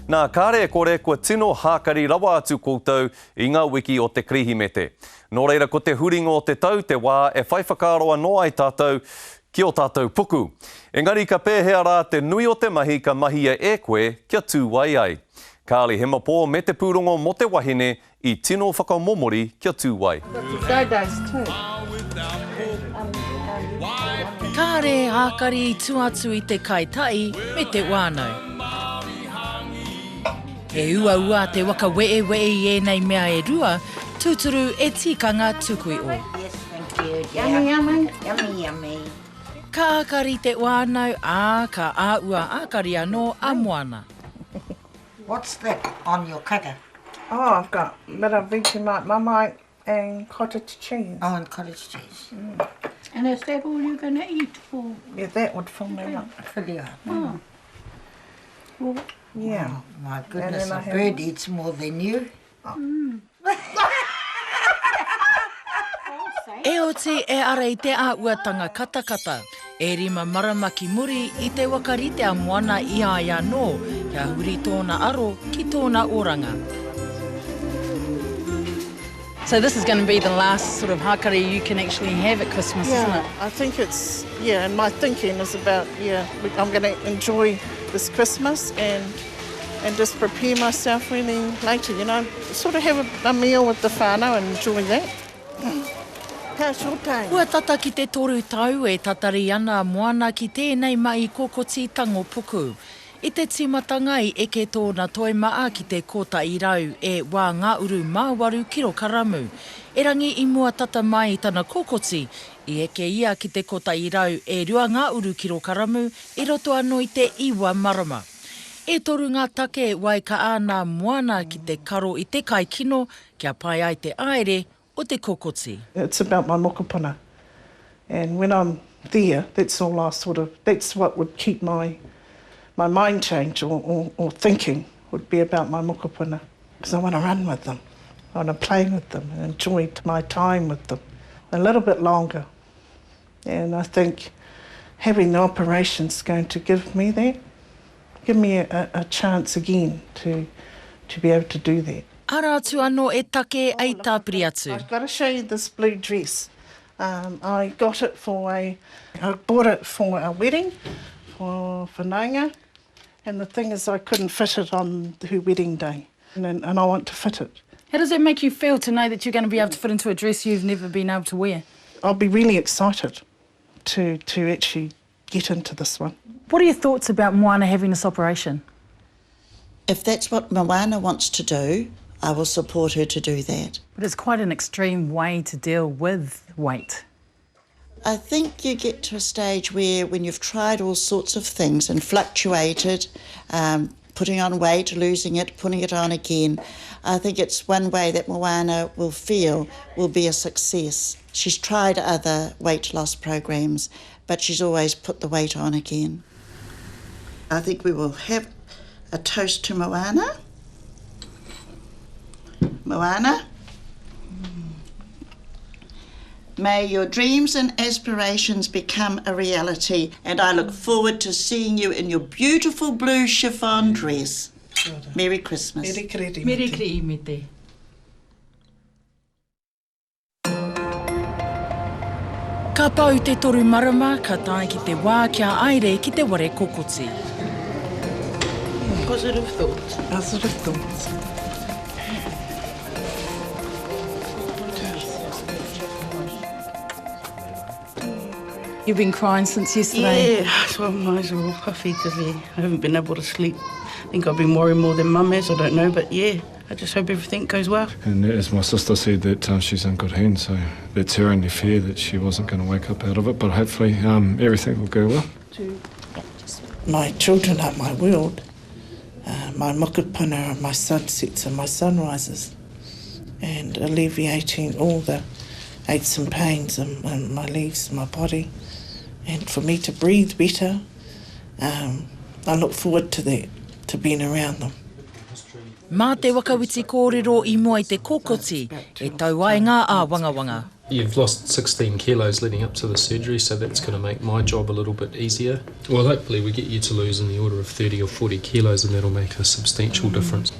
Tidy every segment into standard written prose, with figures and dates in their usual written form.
Nā kāre kore kua tino hākari rawa atu koutou I ngā wiki o te krihimete. Nō reira ko te huringa o te tau, te wā e whai whakaroa noa I tātou ki o tātou puku. Engari ka pēhea rā te nui o te mahi ka mahia e koe kia tūwai ai. Kāli he mapō me te pūrongo mo te wahine I tino whakamomori kia tūwai. Kāre hākari I tuatu I te kaitai me te wānau. He ua te waka wee nei mea e rua, tūturu e tikanga tukui o. Yes, thank you. Yummy. Ka akari te wānau, ka āua akari anō a moana. What's that on your cutter? Oh, I've got a bit of Vegemite, Marmite and cottage cheese. Oh, and cottage cheese. And is that all you're going to eat for? Yeah, that would fill me up. Fill you up. Oh. Well, Yeah. Oh, my goodness, then I a have- bird eats more than you. E o te e ara I te āuatanga katakata, e rima marama ki muri I te wakarite a moana I ai anō, kia huri tōna aro ki tōna oranga. So this is going to be the last sort of hākari you can actually have at Christmas, isn't it? I think it's, and my thinking is about, I'm going to enjoy this Christmas and just prepare myself really later, sort of have a meal with the whānau and enjoy that. How's your day? Kua tata ki te toru tau e tatari ana moana ki tēnei mai kokoti tango puku. I te timatanga I eke tōna toimaa ki te kota I rau e wā ngā uru māwaru kiro karamu. E rangi I mua tata mai tana kokoti, I eke ia ki te kota I rau e rua ngā uru kiro karamu I roto anō I te iwa marama. E toru ngā take wai ka āna moana ki te karo I te kai kino kia pai ai te aere o te kokoti. It's about my mokopuna. And when I'm there, that's what would keep my mind change or thinking would be about my mokopuna. Because I want to run with them. I want to play with them and enjoy my time with them a little bit longer. And I think having the operation's going to give me that, give me a chance again to be able to do that. Ara atu anō e take ai tāpiri atu. I've got to show you this blue dress. I bought it for a wedding for Nainga, and the thing is I couldn't fit it on her wedding day, and I want to fit it. How does it make you feel to know that you're going to be able to fit into a dress you've never been able to wear? I'll be really excited to actually get into this one. What are your thoughts about Moana having this operation? If that's what Moana wants to do, I will support her to do that. But it's quite an extreme way to deal with weight. I think you get to a stage where when you've tried all sorts of things and fluctuated, putting on weight, losing it, putting it on again, I think it's one way that Moana will feel will be a success. She's tried other weight loss programs, but she's always put the weight on again. I think we will have a toast to Moana. Moana, may your dreams and aspirations become a reality, and I look forward to seeing you in your beautiful blue chiffon dress. Merry Christmas. Mere krei me te. Ka pau te toru marama, ka tae ki te wā kia aere ki te ware kokoti. Positive thoughts. Positive thoughts. You've been crying since yesterday. Yeah, so my eyes are all puffy because I haven't been able to sleep. I think I've been worrying more than Mum has, I don't know, but yeah, I just hope everything goes well. And as my sister said, that she's in good hands, so that's her only fear that she wasn't going to wake up out of it, but hopefully everything will go well. My children are my world. My mokopuna are my sunsets and my sunrises, and alleviating all the aches and pains in my legs, my body, and for me to breathe better. I look forward to that, to being around them. Mā te wakawiti kōrero I mua I te kokoti, e tau ai ngā āwangawanga. You've lost 16 kilos leading up to the surgery, so that's going to make my job a little bit easier. Well, hopefully we get you to lose in the order of 30 or 40 kilos, and that'll make a substantial difference.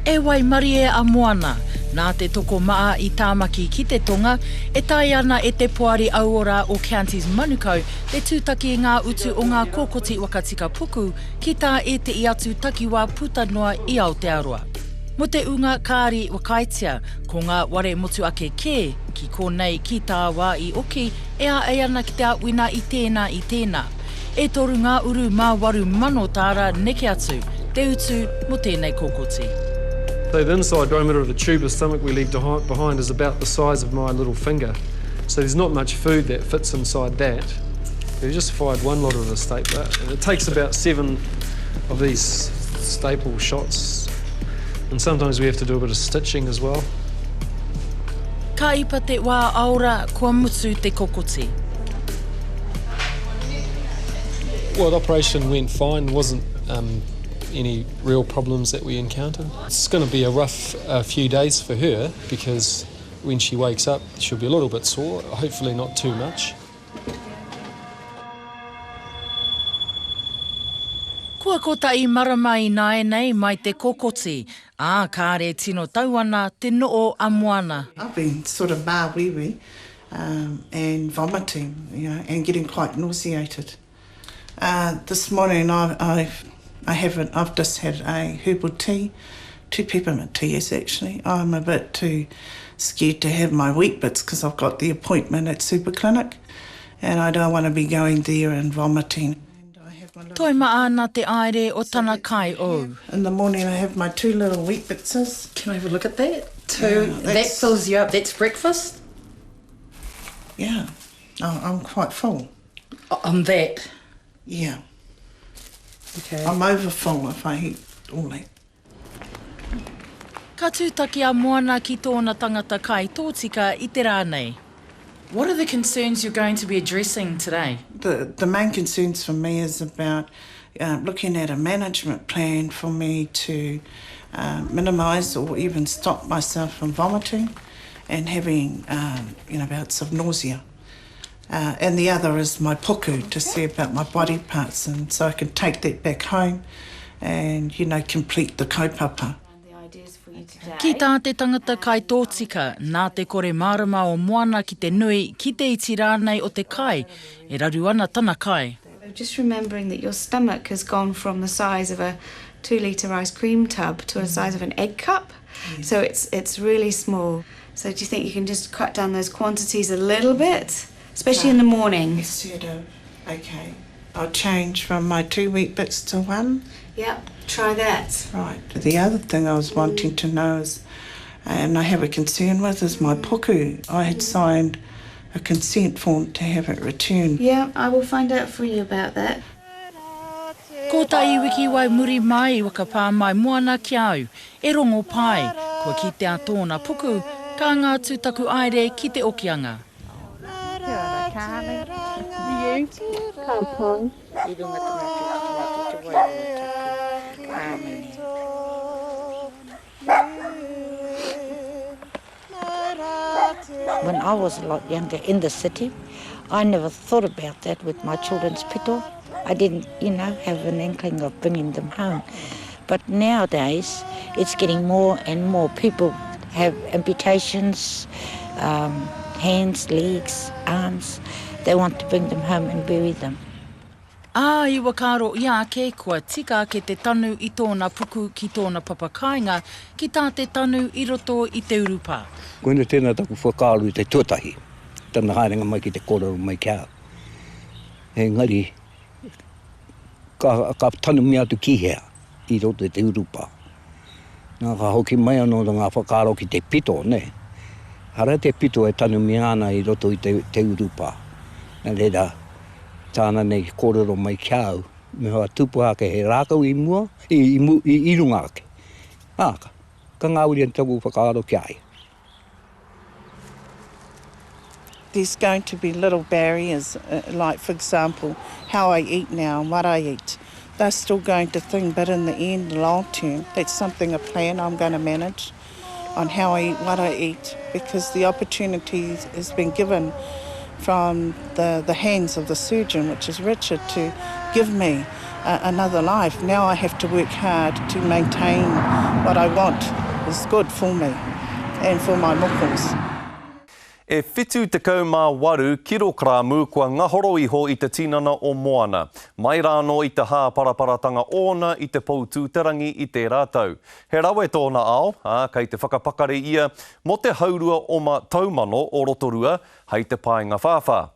E wai Marie a moana, nā te toko maa I tāmaki ki te tonga, e tai ana e te poari auora o Counties Manukau, te tūtaki I ngā utu o ngā kōkoti wakatika puku, ki tā e te I atu takiwā puta noa I Aotearoa. Mo te unga kāri wakaitia, ko ngā ware motu ake kē, ki konei ki tā wā I oki, e a ana ki te awina I tēnā. E toru ngā uru mā waru mano tāra neke atu, te utu mo tēnei kōkoti. So the inside diameter of the tube of stomach we leave behind is about the size of my little finger. So there's not much food that fits inside that. We just fired one lot of the stapler, and it takes about 7 of these staple shots. And sometimes we have to do a bit of stitching as well. Ka ipa te wā aora kua mutu te kokoti. Well, the operation went fine. Wasn't any real problems that we encountered. It's going to be a rough few days for her because when she wakes up, she'll be a little bit sore, hopefully not too much. Kua kotai maramai nei mai te kokoti, kāre tino tauana te noo a moana. I've been sort of wee and vomiting, and getting quite nauseated. This morning I've just had a herbal tea, 2 peppermint teas actually. I'm a bit too scared to have my wheat bits because I've got the appointment at Super Clinic and I don't want to be going there and vomiting. Toi maana te aere o tana kai o. In the morning I have my 2 little wheat bitses. Can I have a look at that? That fills you up. That's breakfast? Yeah, I'm quite full. On that? Yeah. Okay. I'm over full if I eat all that. Ka tūtaki a moana ki tōna tangata kai tōtika I te rānei. What are the concerns you're going to be addressing today? The main concerns for me is about looking at a management plan for me to minimise or even stop myself from vomiting and having bouts of nausea. And the other is my puku, to see about my body parts, and so I can take that back home and, complete the kaupapa. Ki tā te tangata kai tōtika, nā te kore marama o moana ki te nui, ki te iti rānei o te kai, e raru ana tana kai. Just remembering that your stomach has gone from the size of a 2-litre ice cream tub to the size of an egg cup. Yes. So it's really small. So do you think you can just cut down those quantities a little bit? Especially in the morning. Okay. I'll change from my 2 wheat bits to 1. Yep, try that. Right. The other thing I was wanting to know is, and I have a concern with, is my puku. I had signed a consent form to have it returned. Yeah, I will find out for you about that. Ko tai wiki wai muri mai waka pā mai moana ki au, e rongo pai, ko ki te a tōna puku, ka ngā tūtaku aere ki te okianga. When I was a lot younger in the city, I never thought about that with my children's pito. I didn't, have an inkling of bringing them home. But nowadays, it's getting more and more. People have amputations, hands, legs, arms. They want to bring them home and bury them. I wakaro ia ake kua tika ke te tanu I tōna puku ki tōna papakainga, ki tā te tanu I roto I te urupa. Koina tēnā taku whakaaru I te tuatahi, tana haerenga mai ki te kōrero mai kia. He ngari, ka tanu mea atu kihea I roto I te urupa. Nā ka hoki mai anō ngā whakaaro ki te pito, ne? Hara te pito e tanu mea ana I roto I te urupa. Nā reira, tāna nei kōrero mai kiau, me hoa tupu hake he rākau I mua, I runga ake. Āka, ka ngāuri an taku whakaaro ki ai. There's going to be little barriers, like for example, how I eat now and what I eat. They're still going to think, but in the end, long term, that's something, a plan I'm going to manage. on how I eat, what I eat, because the opportunity has been given from the hands of the surgeon, which is Richard, to give me another life. Now I have to work hard to maintain what I want is good for me and for my mokos. E whitu te kaumā waru kilogramu kua ngahoro iho i te tinana o Moana. Mai rāno i te hāparaparatanga ōna i te poutūterangi i te rātau. He rawe tōna ao, kei te whakapakare ia, mo te haurua o ma taumano o Rotorua, hei te pāinga whāwhā.